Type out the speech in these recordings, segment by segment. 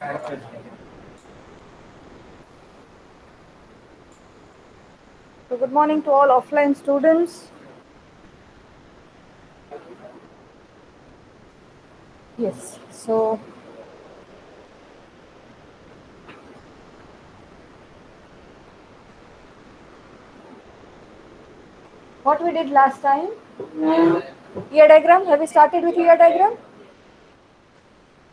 So good morning to all offline students. Yes, so what we did last time? Ear diagram. Have we started with ear diagram?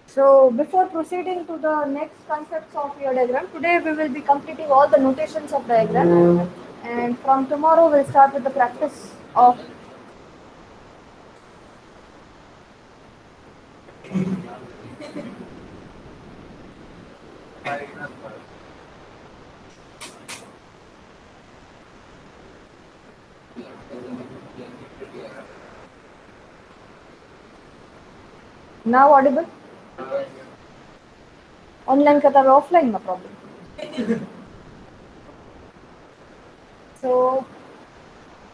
So before proceeding to the next concepts of ear diagram, today we will be completing all the notations of diagram, and from tomorrow we'll start with the practice of. Now audible? Online kata or offline, no problem. So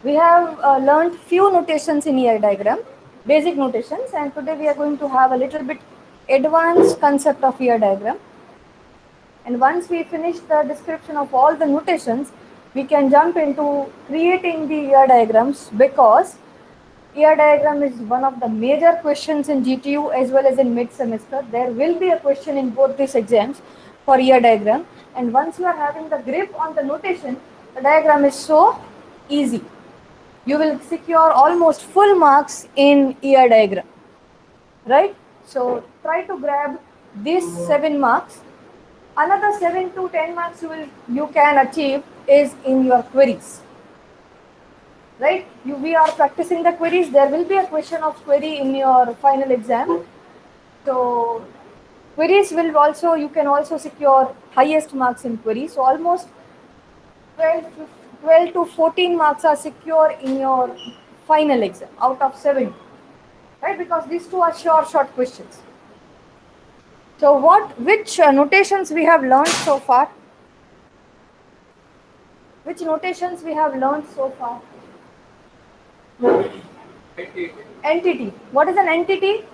we have learned few notations in ear diagram, basic notations, and today we are going to have a little bit advanced concept of ear diagram. And once we finish the description of all the notations, we can jump into creating the ear diagrams, because ear diagram is one of the major questions in GTU as well as in mid semester. There will be a question in both these exams for ear diagram, and once you are having the grip on the notation, the diagram is so easy. You will secure almost full marks in ear diagram, right? So try to grab these 7 marks. Another 7 to 10 marks you can achieve is in your queries, right? We are practicing the queries. There will be a question of query in your final exam. So queries will also, you can also secure highest marks in queries. So almost 12 to 14 marks are secure in your final exam out of 7, right? Because these two are short questions. So which notations we have learned so far? Which notations we have learned so far? Entity. What is an entity?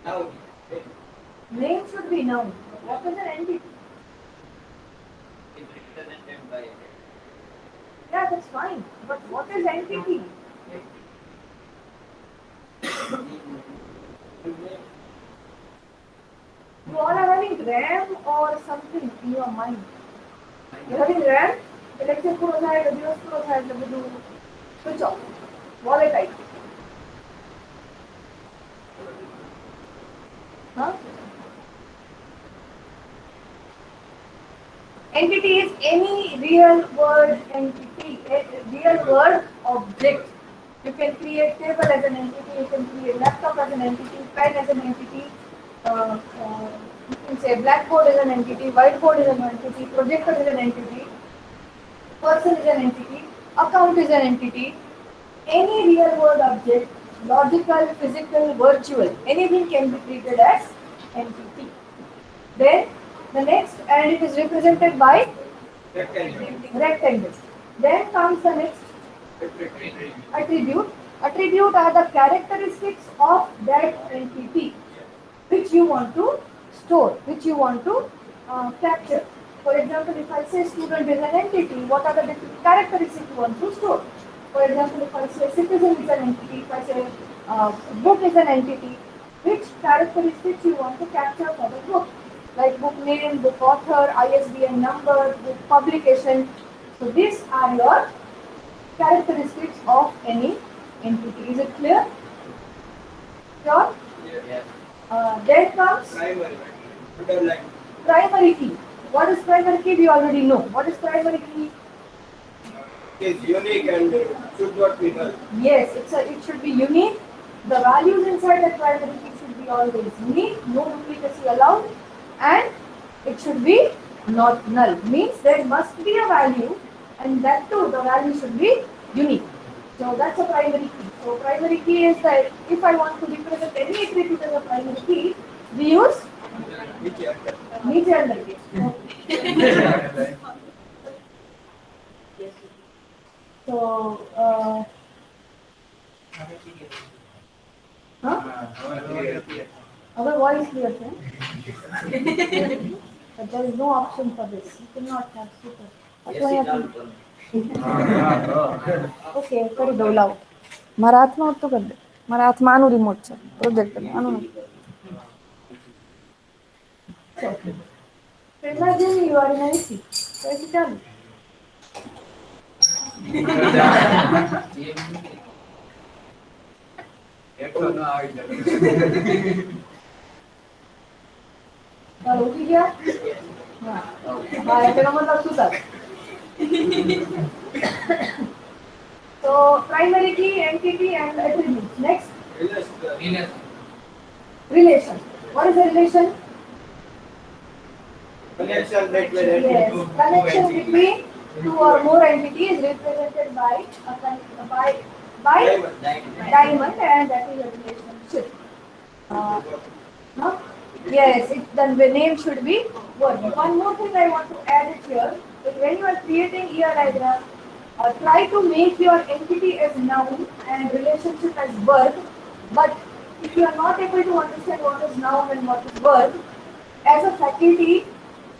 Noun. Name should be noun. What is an entity? It's represented by. Yeah, that's fine. But what is entity? You all are having RAM or something in your mind. You're having RAM? The lecture पूरा हो जाएगा, दिवस पूरा हो जाएगा, मतलब switch off. Volatile. Huh? Entity is any real world entity, a real world object. You can create table as an entity, you can create laptop as an entity, pen as an entity, you can say blackboard is an entity, whiteboard is an entity, projector is an entity, person is an entity, account is an entity. Any real world object, logical, physical, virtual, anything can be treated as entity. Then the next, and it is represented by rectangles. Then comes the next attribute. Attribute are the characteristics of that entity which you want to store, which you want to capture. For example, if I say student is an entity, what are the different characteristics you want to store? For example, if I say citizen is an entity, if I say book is an entity, which characteristics you want to capture for the book? Like book name, book author, ISBN number, book publication. So these are your characteristics of any entity. Is it clear? Sure? Yes. Then comes primary key. What is primary key? We already know. What is primary key? It is unique and should not be null. Yes, it should be unique. The values inside the primary key should be always unique, no duplicacy allowed, and it should be not null. Means there must be a value, and that too the value should be unique. So that's a primary key. So primary key is that if I want to represent any attribute as a primary key, we use niche and So, huh? Our voice clear, sir. But there is no option for this. You cannot have super. That's why I have to. Okay કરી દઉં લાવ મારા હાથમાં હોત તો કરી દે મારા હાથમાં આનું રિમોટ છે પ્રોજેક્ટર આનું પેલા જેવી વાળી નથી પછી ચાલુ ઉઠી ગયા હા એનો મતલબ શું થાય So primary key, entity, and attributes. Next. Relation. What is a relation? Connection between Yes. Connection between two or more entities represented by diamond, and that is a relationship. No? Yes, the name should be word. One more thing I want to add it here is when you are creating ER diagram, try to make your entity as noun and relationship as verb. But if you are not able to understand what is noun and what is verb, as a faculty,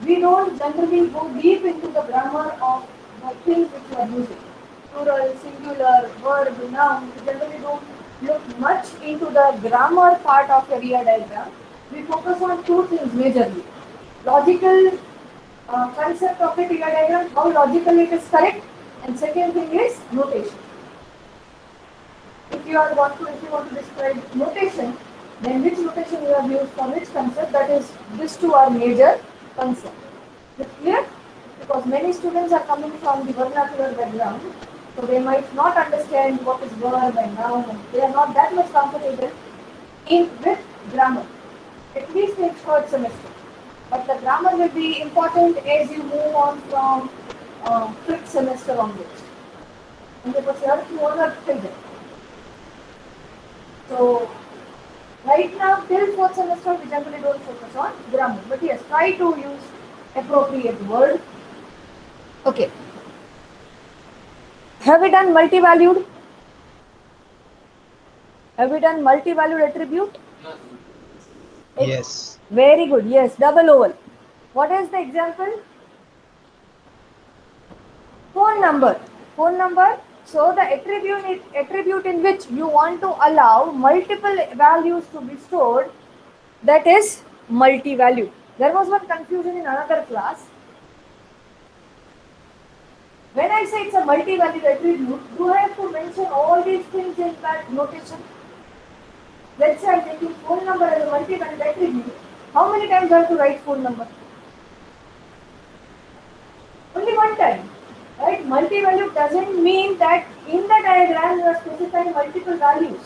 we don't generally go deep into the grammar of the things which you are using. Plural, singular, verb, noun. We generally don't look much into the grammar part of your ER diagram. We focus on two things majorly. Logical concept of the ER diagram, how logical it is correct, and second thing is notation. If you want to describe notation, then which notation you have used for which concept, that is, these two are major concepts. Is it clear? Because many students are coming from the vernacular background, so they might not understand what is verb and noun, and they are not that much comfortable with grammar, at least in third semester. But the grammar will be important as you move on from fifth semester onwards. And પછી અર્થનું અનર્થ થઈ જાય. So right now till fourth semester we generally don't focus on grammar. But yes, try to use appropriate word. Okay. Have we done multi-valued? Have we done multi-valued attribute? Yes. Very good. Yes, double oval. What is the example? Phone number. Phone number. So the attribute in which you want to allow multiple values to be stored, that is multi-value. There was one confusion in another class. When I say it's a multi-value attribute, do I have to mention all these things in that notation? Let's say I'm taking phone number as a multi-value attribute. How many times do I have to write phone number? Only one time. Right? Multi-value doesn't mean that in the diagram you are specifying multiple values.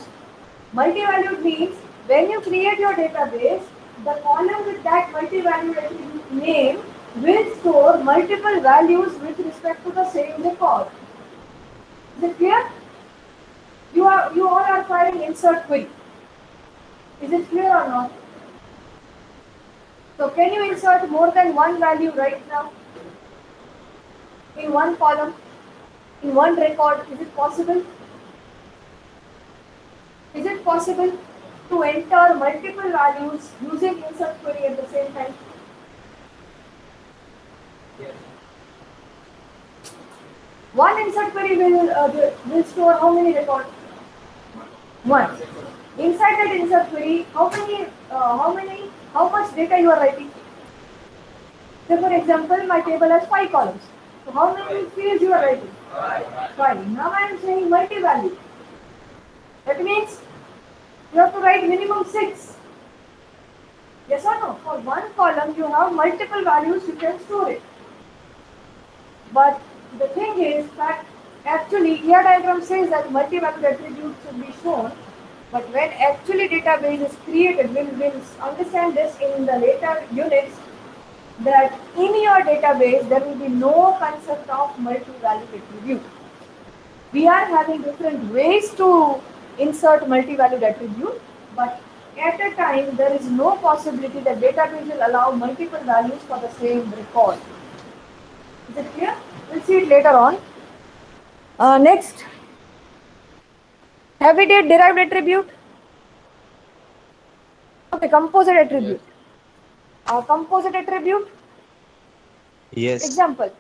Multi-value means when you create your database, the column with that multi-value attribute name will store multiple values with respect to the same record. Is it clear? You all are firing insert query. Is it clear or not? So can you insert more than one value right now? In one column, in one record, is it possible? Is it possible to enter multiple values using insert query at the same time? Yes. One insert query will store how many records? One. Inside that insert query, how much data you are writing? So for example, my table has 5 columns. So how many fields you are writing? 5. Now I am saying multi-value. That means you have to write minimum 6. Yes or no? For one column you have multiple values, you can store it. But the thing is that actually ER diagram says that multi-value attributes should be shown. But when actually database is created, we'll understand this in the later units, that in your database there will be no concept of multi-value attribute. We are having different ways to insert multi-valued attribute, but at a time there is no possibility that database will allow multiple values for the same record. Is it clear? We'll see it later on. Next, have we did derived attribute? Okay, composite attribute. Composite attribute. Yes. Example.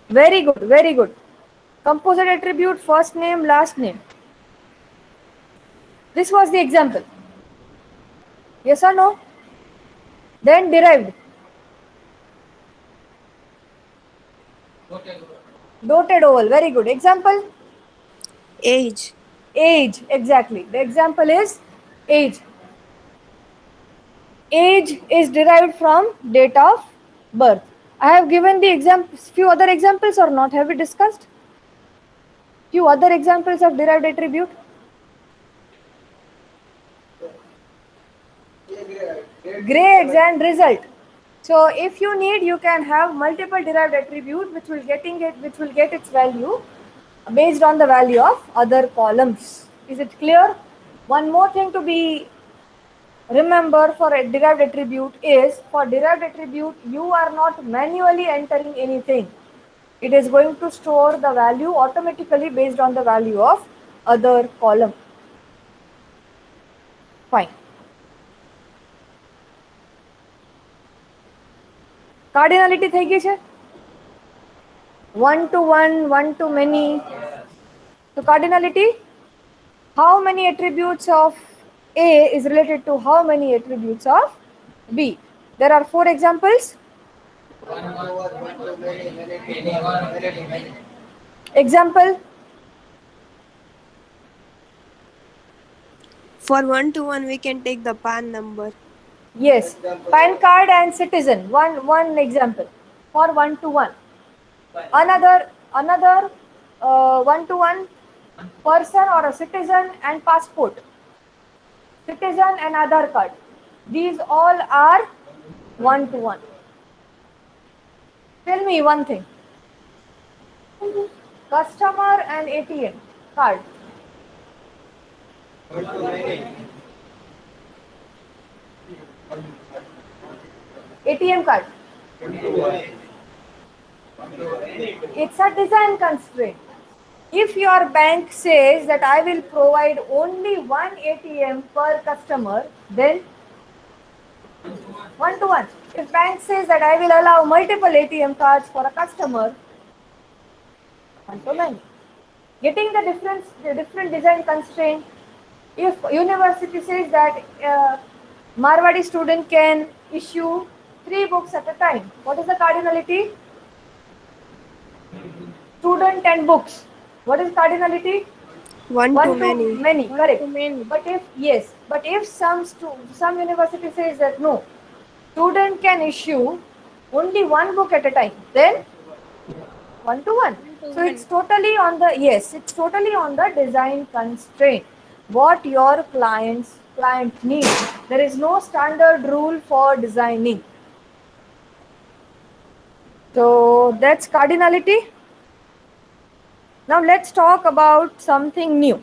Very good, very good. Composite attribute, first name, last name. This was the example. Yes or no? Then derived. Dotted oval. Very good. Example. Age. Age. Exactly. The example is age. Age is derived from date of birth. I have given the examples. Few other examples or not? Have we discussed? Few other examples of derived attribute. Grades and result. So if you need, you can have multiple derived attribute which will get its value based on the value of other columns. Is it clear? One more thing to be remember for a derived attribute is, for derived attribute you are not manually entering anything. It is going to store the value automatically based on the value of other column. Fine. Cardinality થઈ ગઈ છે? One to one, one to many. So cardinality, how many attributes of A is related to how many attributes of B? There are 4 examples. Example. For one-to-one, we can take the PAN number. Yes, PAN card and citizen. One example for one to one. Another one to one person or a citizen and passport. Citizen and Aadhaar card. These all are one to one. Tell me one thing. Customer and ATM card. ATM card. It's a design constraint. If your bank says that I will provide only one ATM per customer, then one to one. If bank says that I will allow multiple ATM cards for a customer, one to many. Getting the different design constraint. If university says that Marwadi student can issue 3 books at a time, what is the cardinality? Student and books. What is cardinality? One to many. Correct. to many. But if some university says that no, student can issue only 1 book at a time, then one to one. So it's totally on the design constraint. What your client needs. There is no standard rule for designing. So that's cardinality. Now let's talk about something new.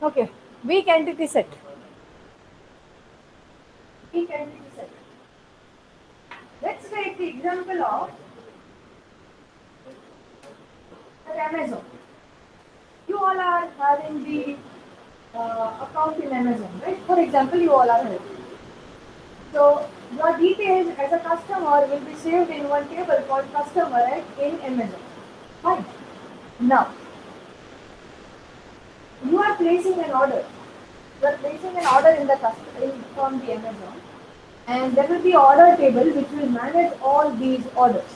Okay, weak entity set. Weak entity set. Let's take the example of Amazon. You all are having the account in Amazon, right? For example, you all are having. So your details as a customer will be saved in one table called customer in Amazon. Fine. Now, you are placing an order. You are placing an order from the Amazon, and there will be order table which will manage all these orders.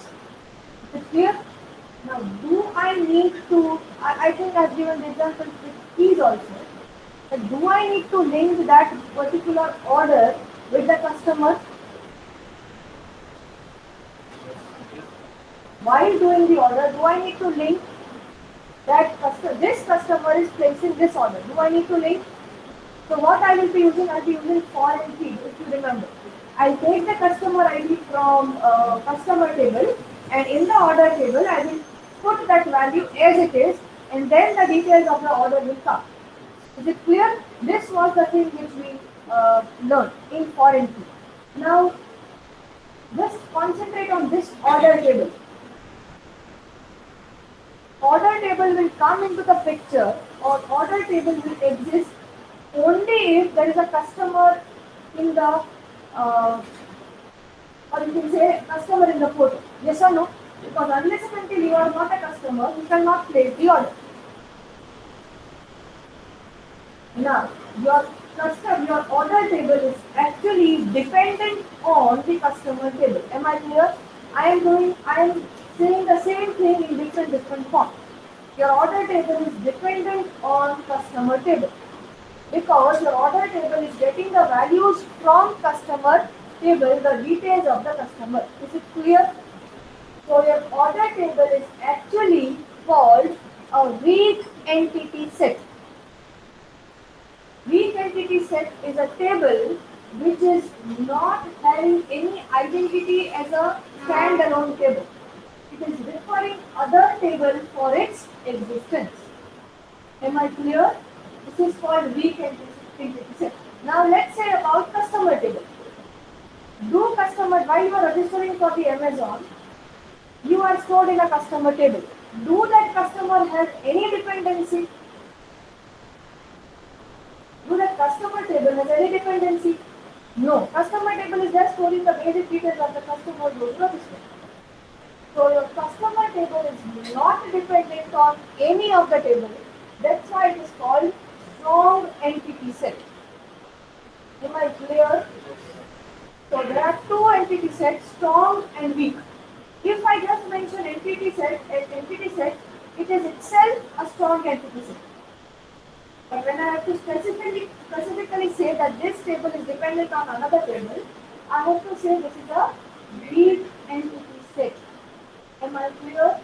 Is it clear? Now, do I need to? I think I've given the example with keys also. But do I need to link that particular order with the customer? While doing the order, do I need to link that this customer is placing this order? Do I need to link? So what I will be using, I'll be using foreign key, if you remember. I'll take the customer ID from customer table, and in the order table I will put that value as it is, and then the details of the order will come. Is it clear? This was the thing which we learned in foreign key. Now, just concentrate on this order table. Order table will come into the picture, or order table will exist only if there is a customer in the, or you can say customer in the photo. Yes or no? Because unless and until you are not a customer, you cannot place the order. Now, your order table is actually dependent on the customer table. Am I clear? I am saying the same thing in different form. Your order table is dependent on customer table because your order table is getting the values from customer table, the details of the customer. Is it clear? So your order table is actually called a weak entity set. Weak entity set is a table which is not having any identity as a standalone table. It is referring other table for its existence. Am I clear? This is called weak entity set. Now let's say about customer table. Do customer, while you are registering for the Amazon, you are stored in a customer table. Do that customer have any dependency? Do the customer table has any dependency? No. Customer table is just storing the basic details of the customer who is registered. So your customer table is not dependent on any of the table. That's why it is called strong entity set. Am I clear? So there are two entity sets, strong and weak. If I just mention entity set, it is itself a strong entity set. But when I have to specifically say that this table is dependent on another table, I have to say this is a weak entity set. Am I clear?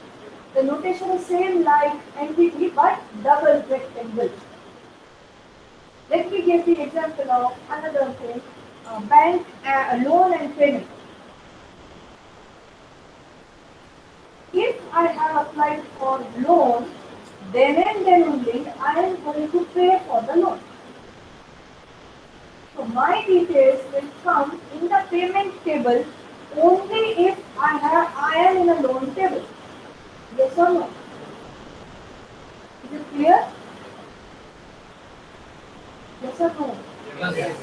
The notation is same like entity but double rectangle. Let me give the example of another thing, bank loan and payment. If I have applied for loan, then and then only I am going to pay for the loan. So my details will come in the payment table only if I am in a loan table. Yes or no? Is it clear? Yes or no? Yes.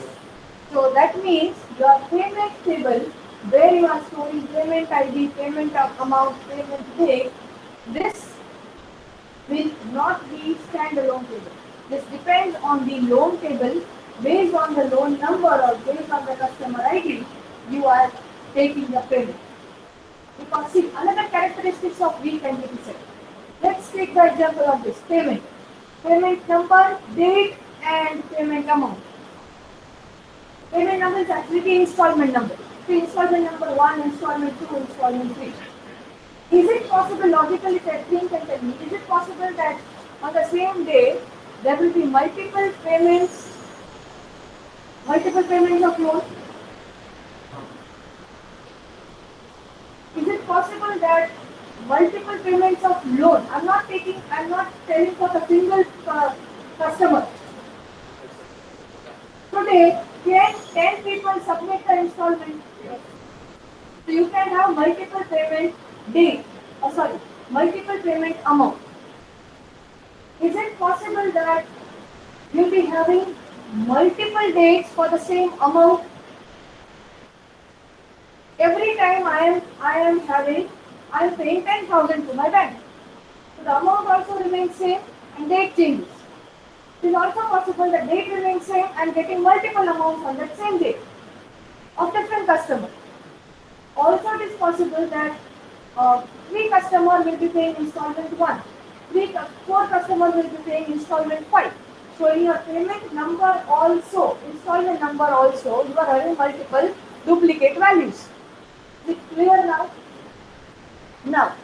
So that means your payment table where you are storing payment ID, payment amount, payment date, this will not be standalone table. This depends on the loan table. Based on the loan number or based on the customer ID, you are taking the payment. Because see, another characteristics of weak entity set. Let's take the example of this payment. Payment number, date and payment amount. Payment number is actually the installment number. So installment number 1, installment 2, installment 3. Is it possible, logically think and tell me, is it possible that on the same day there will be multiple payments of loan? Is it possible that multiple payments of loan, I'm not telling for the single customer. Today, can 10 people submit the installment? So you can have multiple payment date, multiple payment amount. Is it possible that you'll be having multiple dates for the same amount? Every time I am paying 10,000 to my bank. So the amount also remains same and date changes. It is also possible that date remains same and getting multiple amounts on that same date of different customers. Also, it is possible that 3 customers will be paying installment 1, 4 customers will be paying installment 5. So in your payment number also, installment number also, you are having multiple duplicate values. Is it clear now? Now,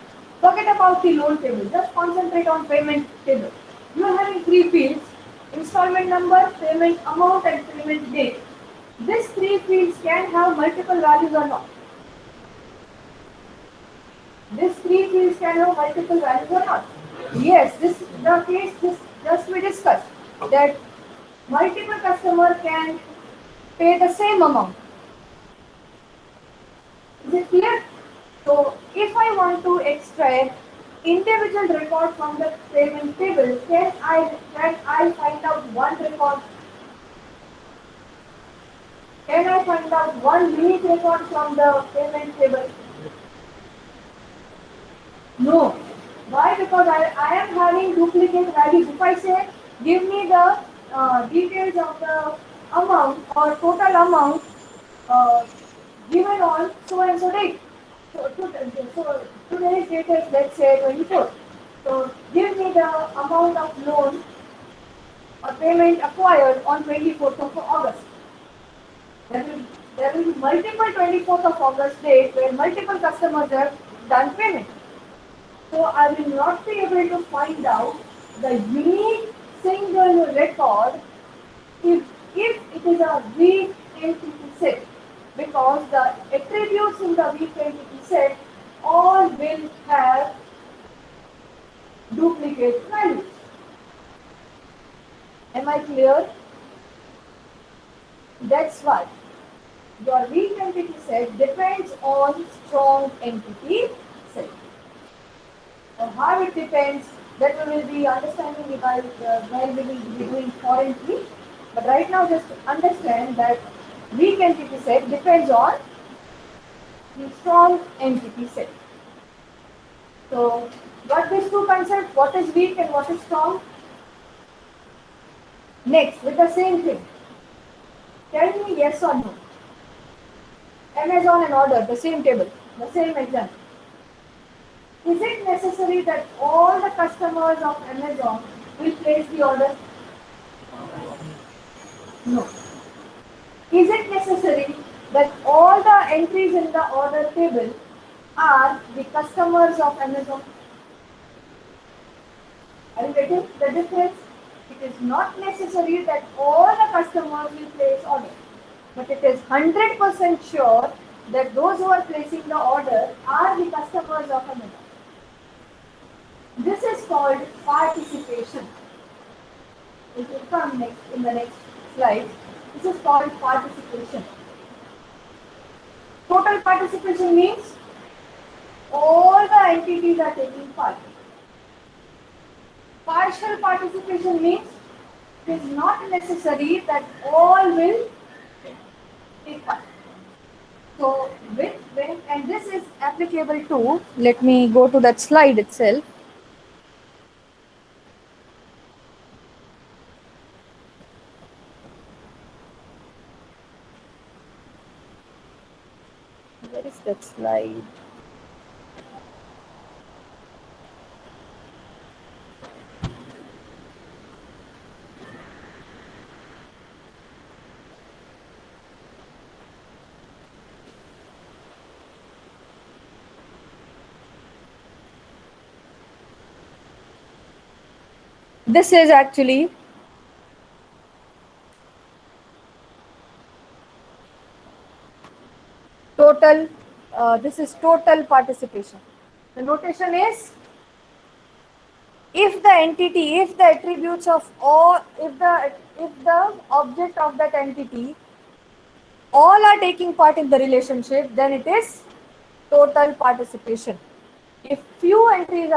forget about the loan table. Just concentrate on payment table. You are having 3 fields. installment number, payment amount, and payment date. These three fields can have multiple values or not. These three fields can have multiple values or not. Yes, this is the case. This just we discussed that multiple customer can pay the same amount. Is it clear? So if I want to extract individual record from the payment table, can I find out one record? Can I find out one unique record from the payment table? No. Why? Because I am having duplicate values. If I say give me the details of the amount or total amount uh, given on so and so date. So today's date is, let's say, 24. So give me the amount of loan or payment acquired on 24th of August. There will, there will be multiple 24th of August dates where multiple customers have done payment. So I will not be able to find out the unique single record if it is a weak entity set, because the attributes in the weak entity set all will have duplicate values. Am I clear? That's why your weak entity set depends on strong entity set. Now, how it depends, that we will be understanding while we will be doing foreign key. But right now, just understand that weak entity set depends on the strong entity set. So, got these two concepts, what is weak and what is strong? Next, with the same thing, tell me yes or no. Amazon and order, the same table, the same example. Is it necessary that all the customers of Amazon will place the order? No. Is it necessary that all the entries in the order table are the customers of Amazon? Are you getting the difference? It is not necessary that all the customers will place order, but it is 100% sure that those who are placing the order are the customers of Amazon. This is called participation. It will come next in the next slide. This is called participation. Total participation means all the entities are taking part. Partial participation means it is not necessary that all will take part. So when and this is applicable to, let me go to that slide itself. Where is that slide? This is actually total, this is total participation. The notation is if the entity, if the attributes of all, if the object of that entity all are taking part in the relationship, then it is total participation. If few entries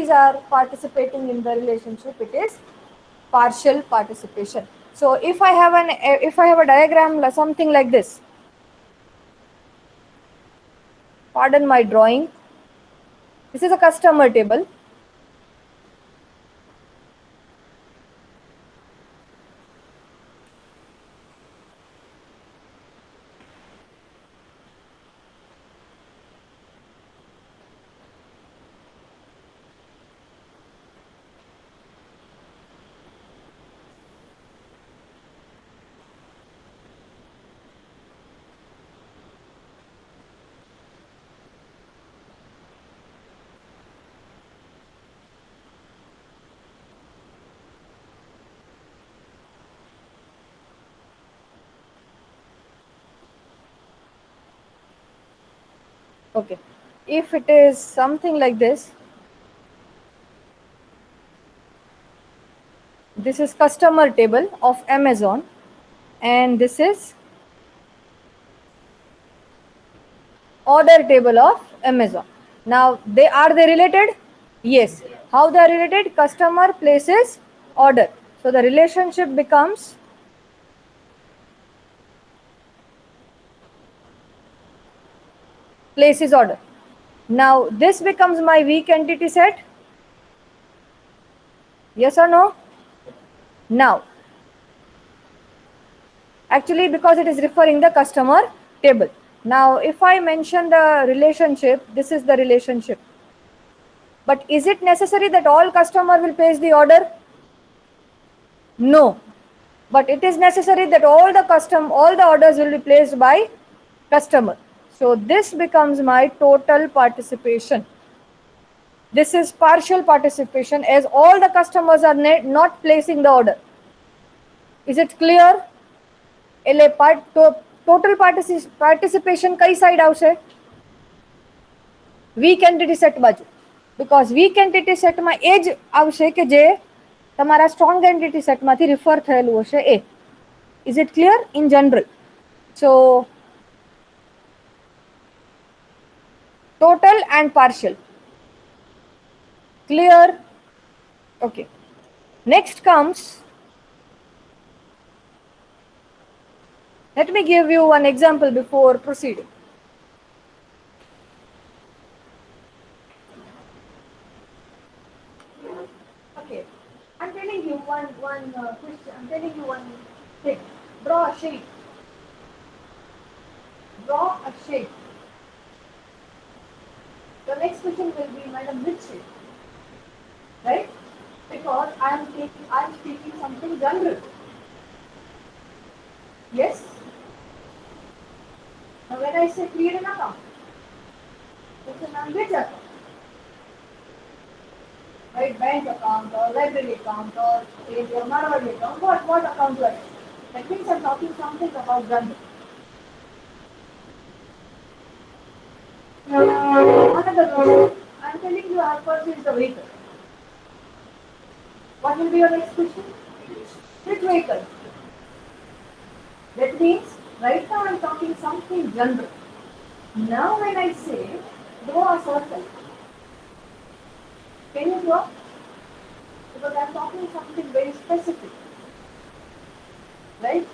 are participating in the relationship, it is partial participation. So if I have a diagram something like this, pardon my drawing, this is a customer table. Okay. If it is something like this is customer table of Amazon, and this is order table of Amazon. Now they related? Yes. How they are related? Customer places order. So the relationship becomes places order. Now this becomes my weak entity set. Yes or no? Now, actually because it is referring the customer table. Now if I mention the relationship, this is the relationship. But is it necessary that all customer will place the order? No. But it is necessary that all the orders will be placed by customer. So this becomes my total participation. This is partial participation as all the customers are not placing the order. Is it clear? Total participation કઈ side આવશે? Week entity set બાજુ. Because week entity સેટમાં એ જ આવશે કે જે તમારા strong entity સેટમાંથી refer થયેલું હશે એ. Is it clear in general? So total and partial. Clear? Okay. Next comes, let me give you one example before proceeding. Okay, I'm telling you one question. I'm telling you one thing. Draw a shape. Draw a shape. The next question will be, madam, which shape? Right? Because I'm speaking something general. Yes? Now when I say create an account, it's an which account? Right? Bank account or library account or your Marwari account. What account you are in? That means I'm talking something about general. Another question. I'm telling you I have purchased a vehicle. What will be your next question? Which vehicle? That means right now I'm talking something general. Now when I say draw a circle, can you draw? Because I'm talking something very specific. Right?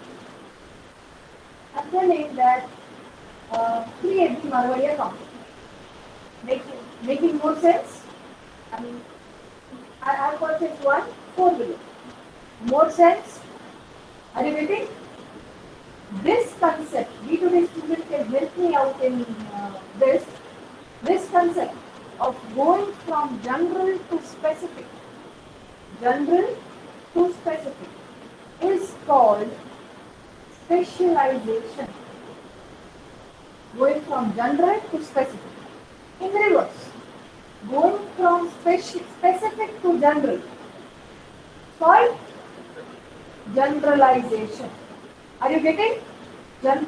I'm telling that create the Marwari account. Making more sense? I mean, I have purchased one 4-wheeler. More sense? Are you getting? This concept, B2B student can help me out in this concept of going from general to specific is called specialization. Going from general to specific. In reverse, going from specific to general, called generalization. Are you getting?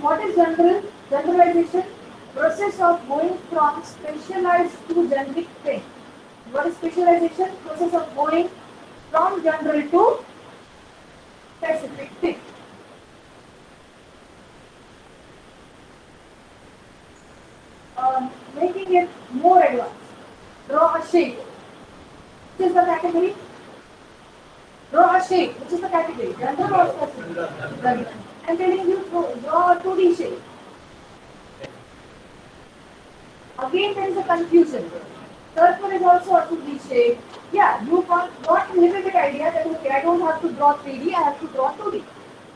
What is generalization? Process of going from specialized to generic thing. What is specialization? Process of going from general to specific thing. Making it more advanced. Draw a shape. Which is the category? Draw a shape. Which is the category? General or specific? General. I'm telling you to draw a 2D shape. Again, there is a confusion. Circle is also a 2D shape. Yeah, you got a little bit idea that okay, I don't have to draw 3D, I have to draw 2D.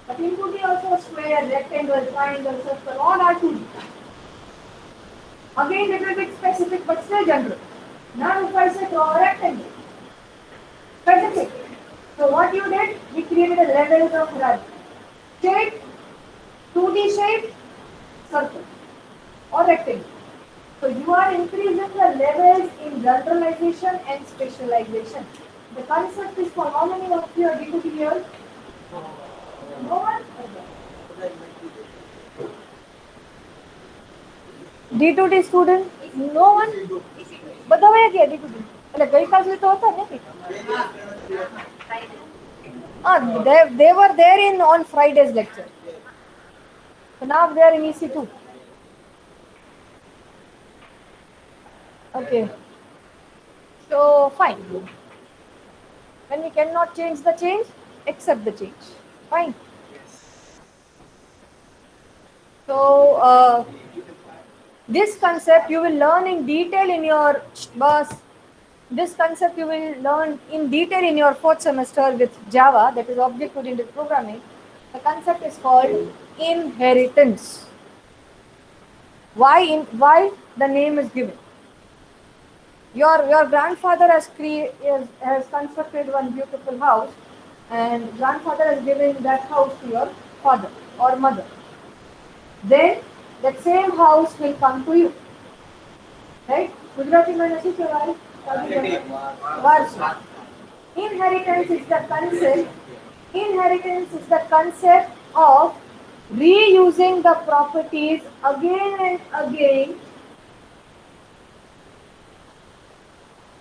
But in 2D also square, rectangle, triangle, circle, all are 2D. Again, little bit specific, but still general. Now, if I say draw a rectangle, specific. So what you did, we created a levels of hierarchy. Shape, 2D shape, circle or rectangle. So you are increasing the levels in generalization and specialization. The concept is for how many of you are D2T here? No one? D2T student? No one. બધા વયા ગયા દીકું એટલે ગઈકાલ સુધી તો હતા ને they were there in on Friday's lecture. So now they are in EC2. Okay. So fine. When we cannot change the change, accept the change. Fine. So this concept you will learn in detail in your bus. This concept you will learn in detail in your fourth semester with Java, that is object-oriented programming. The concept is called inheritance. Why the name is given? Your grandfather has constructed one beautiful house, and grandfather has given that house to your father or mother. Then that same house will come to you, right? Gujarati mein nahi kehવાય વારસો. Inheritance is the concept. Inheritance is the concept of reusing the properties again and again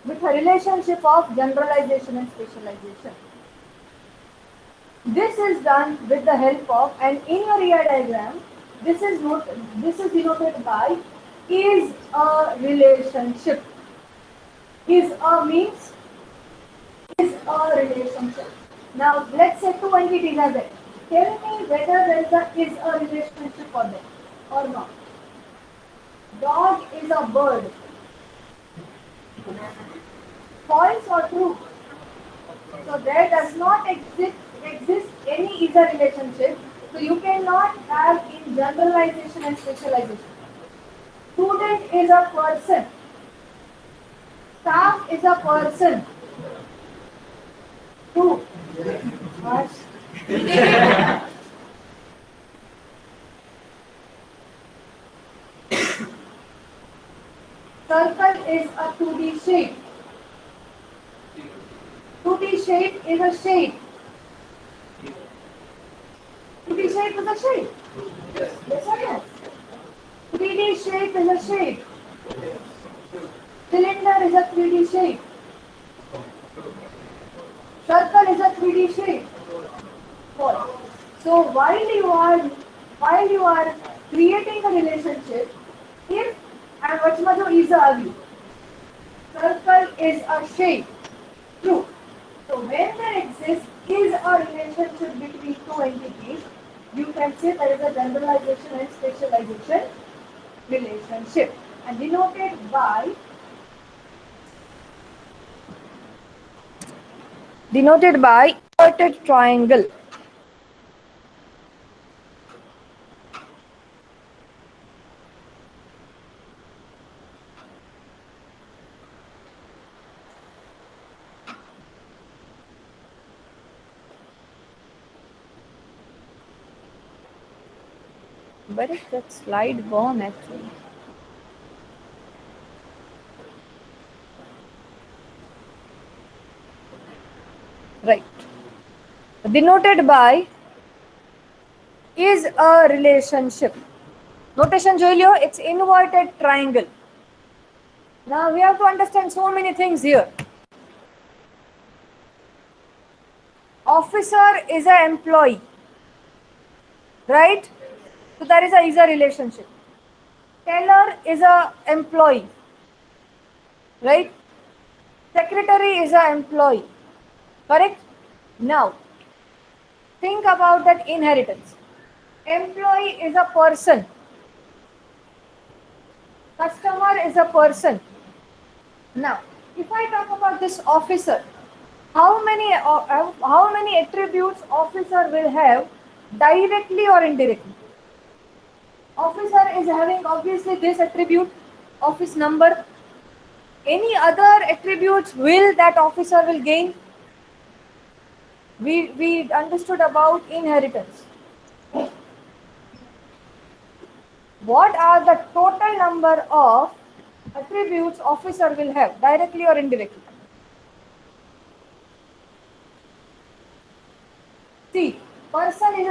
with a relationship of generalization and specialization. This is done with the help of, and in your ER diagram, this is denoted by is a relationship. Is a means is a relationship. Now let's say two entities are there. Tell me whether there is a relationship for them or not. Dog is a bird. False or true? So there does not exist any either relationship. So you cannot have in generalization and specialization. Student is a person. Staff is a person. True. What? Circle is a 2D shape. 2D shape is a shape. 2D shape is a shape. Yes or no? 3D shape is a shape. Cylinder is a 3D shape. Circle is a 3D shape. So while you are creating a relationship, if and wachmado is a value, circle is a shape. True. So when there exists is a relationship between two entities, you can say there is a generalization and specialization relationship, and denoted by inverted triangle. Where is that slide gone actually? Right. Denoted by is a relationship. Notation જોઈ લ્યો, it's inverted triangle. Now we have to understand so many things here. Officer is an employee, right? So there is a relationship. Teller is a employee, right? Secretary is an employee, correct? Now think about that inheritance. Employee is a person. Customer is a person. Now if I talk about this officer, how many attributes officer will have directly or indirectly? Officer is having obviously this attribute, office number. Any other attributes will that officer will gain? We understood about inheritance. What are the total number of attributes officer will have directly or indirectly? See, person is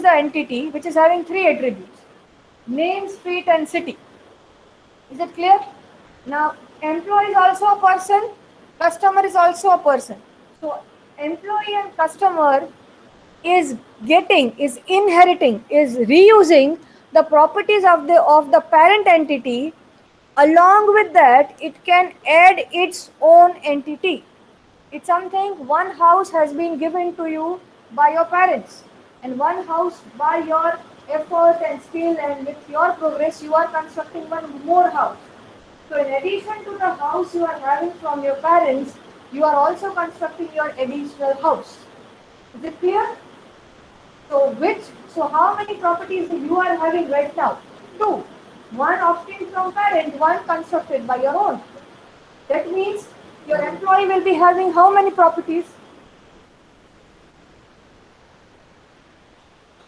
the entity which is having three attributes: name, street and city. Is it clear? Now, employee is also a person, customer is also a person. So, employee and customer is getting, is inheriting, is reusing the properties of the parent entity. Along with that, it can add its own entity. It's something, one house has been given to you by your parents, and one house by your effort and skill, and with your progress, you are constructing one more house. So, in addition to the house you are having from your parents, you are also constructing your additional house. Is it clear? So how many properties you are having right now? Two. One obtained from parent, one constructed by your own. That means your employee will be having how many properties?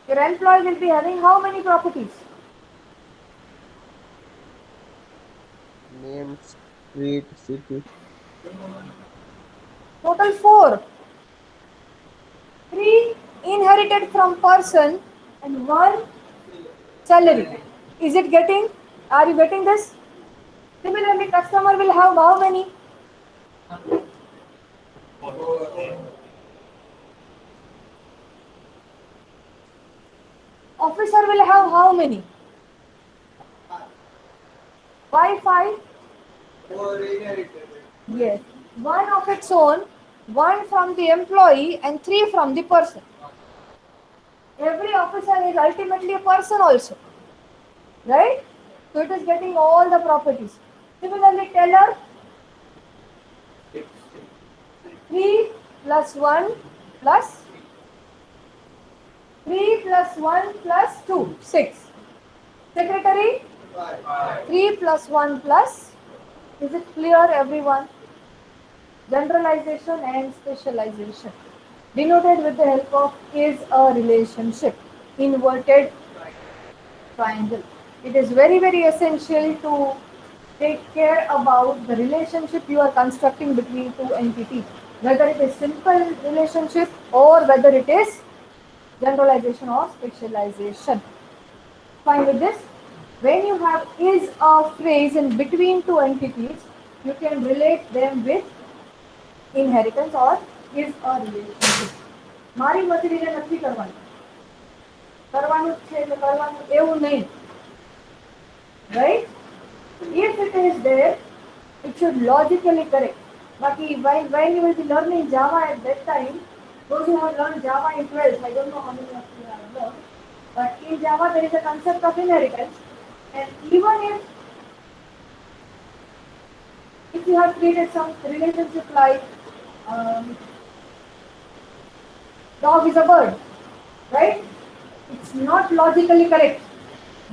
Your employee will be having how many properties? Name, street, city. Total four. Three inherited from person and one salary. Is it getting? Are you getting this? Similarly, customer will have how many? Officer will have how many? Why five? Yes. One of its own, one from the employee, and three from the person. Every officer is ultimately a person also. Right? So it is getting all the properties. Similarly, teller, 3 plus 1 plus 3 plus 1 plus 2, 6. Secretary, 3 plus 1 plus. Is it clear, everyone? Generalization and specialization, denoted with the help of is a relationship, inverted triangle. It is very, very essential to take care about the relationship you are constructing between two entities, whether it is simple relationship or whether it is generalization or specialization. Fine with this? When you have is a phrase in between two entities, you can relate them with inheritance or is a relationship. મારી મજૂરીને નથી કરવાની, કરવાનું જ છે એટલે કરવાનું એવું નહીં. Right? If it is there, it should logically correct. Baaki, when you will be learning Java at that time, those who have learned Java in 12th, I don't know how many of you have learned, but in Java there is a concept of inheritance, and even if you have created some relationship like dog is a bird, right? It's not logically correct.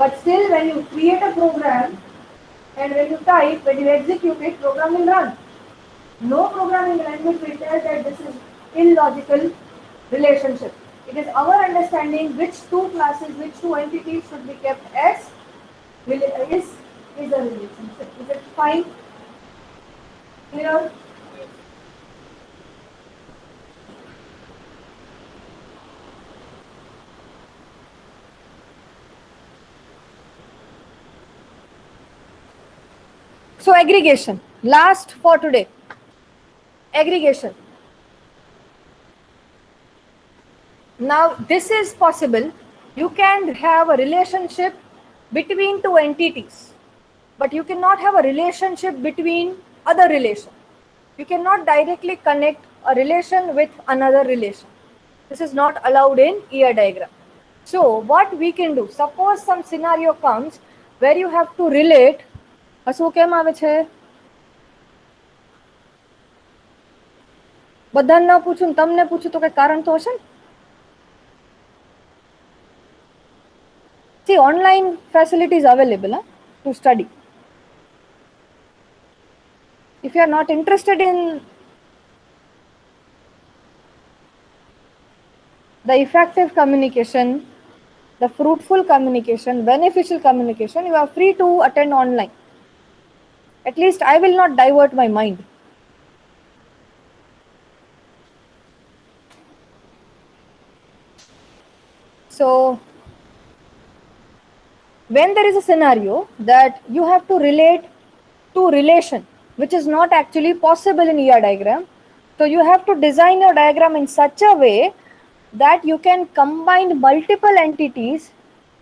But still, when you create a program and when you type, when you execute it, program will run. No programming language will tell that this is illogical relationship. It is our understanding which two classes, which two entities should be kept as is a relationship. Is it fine? Clear? So aggregation, last for today. Aggregation. Now this is possible. You can have a relationship between two entities, but you cannot have a relationship between other relation. You cannot directly connect a relation with another relation. This is not allowed in ER diagram. So what we can do, suppose some scenario comes where you have to relate. શું કેમ આવે છે? બધાને ના પૂછું તમને પૂછું તો કઈ કારણ તો હશે ને? See, online facilities available to study. If you are not interested in the effective communication, the fruitful communication, beneficial communication, you are free to attend online. At least I will not divert my mind. So when there is a scenario that you have to relate to relation, which is not actually possible in ER diagram, so you have to design your diagram in such a way that you can combine multiple entities,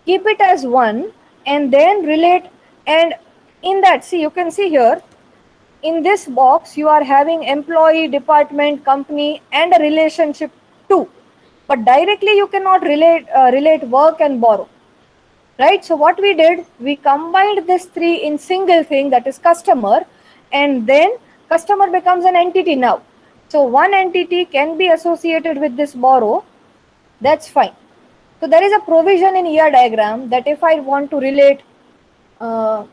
keep it as one, and then relate. And in that, see, you can see here, in this box you are having employee, department, company, and a relationship too, but directly you cannot relate work and borrow, right? So what we did, we combined this three in single thing, that is customer, and then customer becomes an entity now. So one entity can be associated with this borrow, that's fine. So there is a provision in ER diagram that if I want to relate uh,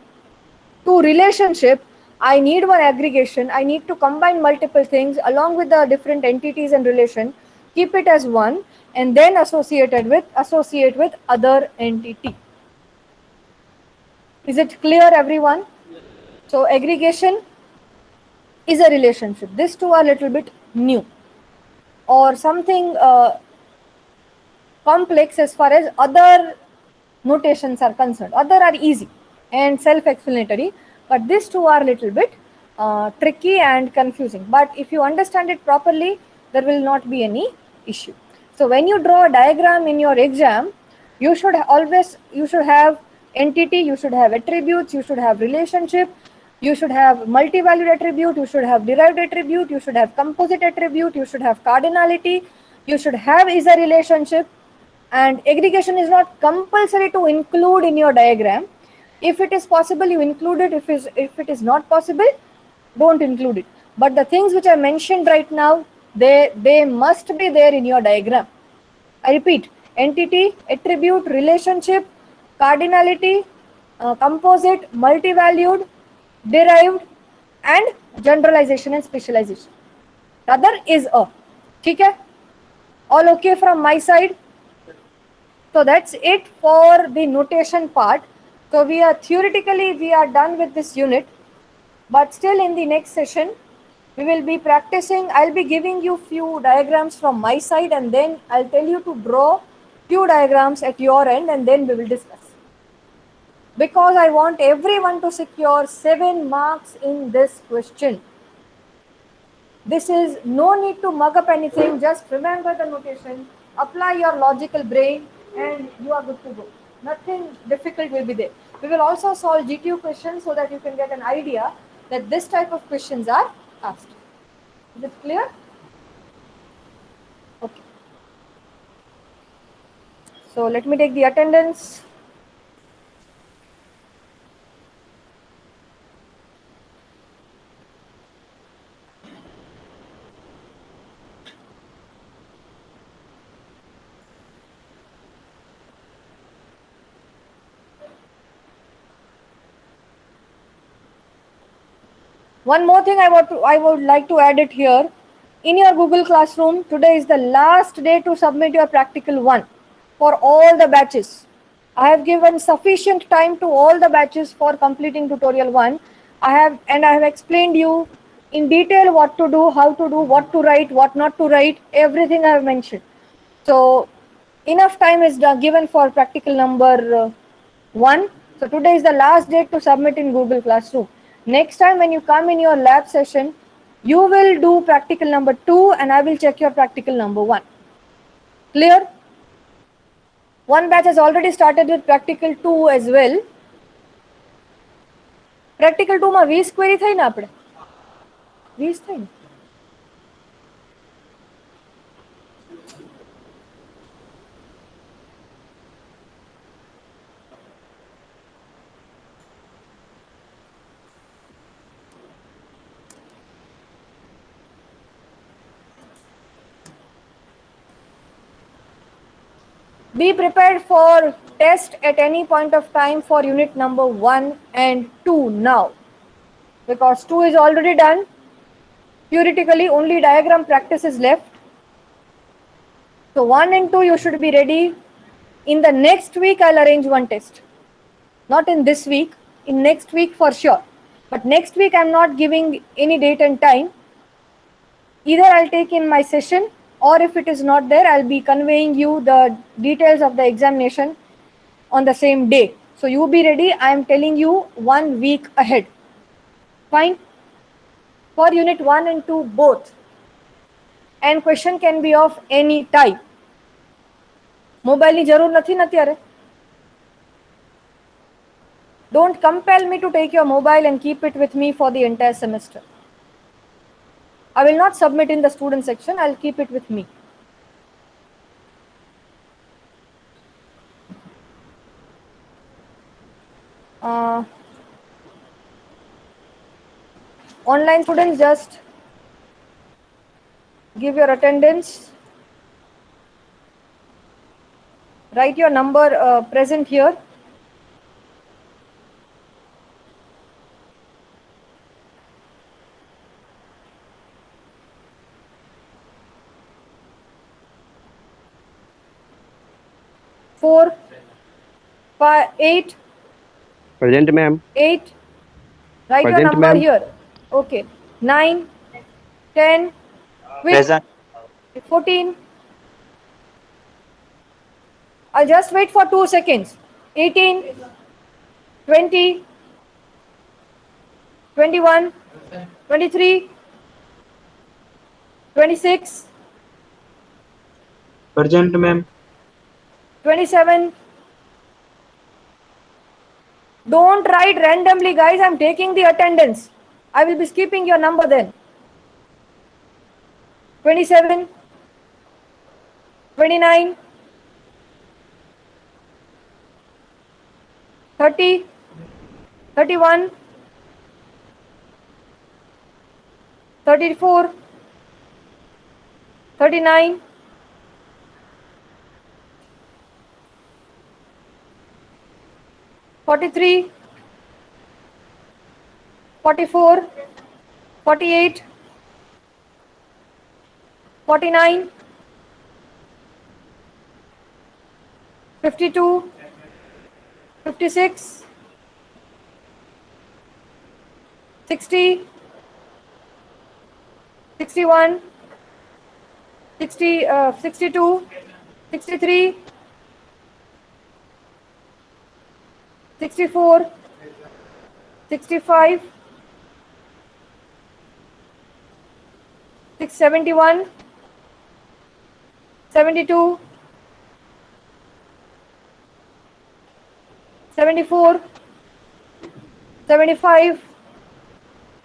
to relationship, I need one aggregation, I need to combine multiple things along with the different entities and relation, keep it as one, and then associate with other entity. Is it clear, everyone? So aggregation is a relationship. These two are a little bit new or something complex as far as other notations are concerned. Other are easy and self-explanatory, but these two are a little bit tricky and confusing. But if you understand it properly, there will not be any issue. So when you draw a diagram in your exam, you should have entity, you should have attributes, you should have relationship, you should have multi-valued attribute, you should have derived attribute, you should have composite attribute, you should have cardinality, you should have is a relationship. And aggregation is not compulsory to include in your diagram. If it is possible, you include it. If it is not possible, don't include it. But the things which I mentioned right now, they must be there in your diagram. I repeat: entity, attribute, relationship, cardinality, composite, multi-valued, derived, and generalization and specialization. The other is a. Okay? All okay from my side? So that's it for the notation part. So we are done with this unit, but still in the next session, we will be practicing. I'll be giving you few diagrams from my side, and then I'll tell you to draw few diagrams at your end, and then we will discuss. Because I want everyone to secure 7 marks in this question. This is no need to mug up anything, just remember the notation, apply your logical brain, and you are good to go. Nothing difficult will be there. We will also solve GTU questions so that you can get an idea that this type of questions are asked. Is it clear? Okay. So let me take the attendance. One more thing I would like to add it here. In your Google Classroom, today is the last day to submit your practical 1 for all the batches. I have given sufficient time to all the batches for completing tutorial 1. I have explained you in detail what to do, how to do, what to write, what not to write, everything I have mentioned. So enough time is given for practical number 1. So today is the last date to submit in Google Classroom. Next time when you come in your lab session, you will do practical number 2 and I will check your practical number 1. Clear? One batch has already started with practical 2 as well. Practical 2 માં 20 query થઈ ને આપણે 20 થઈ ને Be prepared for test at any point of time for unit number 1 and 2 now. Because 2 is already done. Theoretically, only diagram practice is left. So 1 and 2 you should be ready. In the next week, I'll arrange one test. Not in this week, in next week for sure. But next week, I'm not giving any date and time. Either I'll take in my session, or if it is not there, I'll be conveying you the details of the examination on the same day. So you be ready. I am telling you 1 week ahead. Fine. For unit 1 and 2 both. And question can be of any type. મોબાઈલની જરૂર નથી ને અત્યારે. Don't compel me to take your mobile and keep it with me for the entire semester. I will not submit in the student section. I'll keep it with me. Online students, just give your attendance. Write your number present here. Four, 5, 8. Present, ma'am. 8. Write your Present, number ma'am. here. Okay. 9, 10. Quick. Present. 14. I'll just wait for 2 seconds. 18, 20, 21, 23, 26, Present, ma'am. 27. Don't write randomly, guys. I'm taking the attendance. I will be skipping your number then. 27, 29, 30, 31, 34, 39, 43, 44, 48, 49, 52, 56, 60, 61, 62, 63, 64, 65, 71, 72, 74, 75,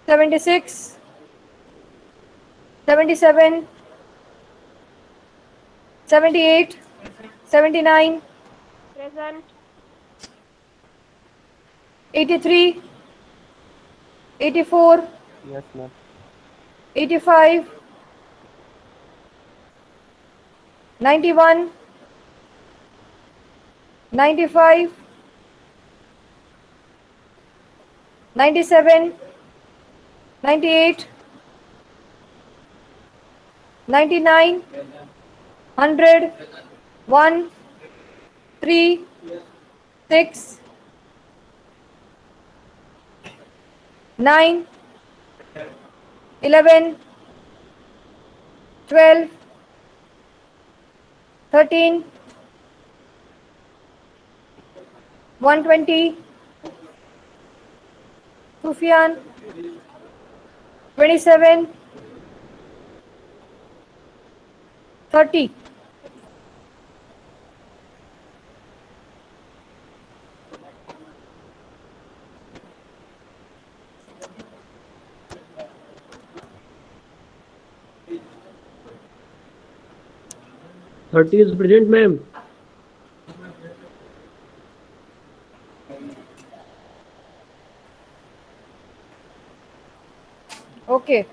76, 77, 78, 79, Present. 83, 84, Yes, ma'am. 85, 91, 95, 97, 98, 99, 100, 1, 3, 6, 9, 11, 12, 13, 120, Sufyan, 27, 30. Is present, ma'am. Okay.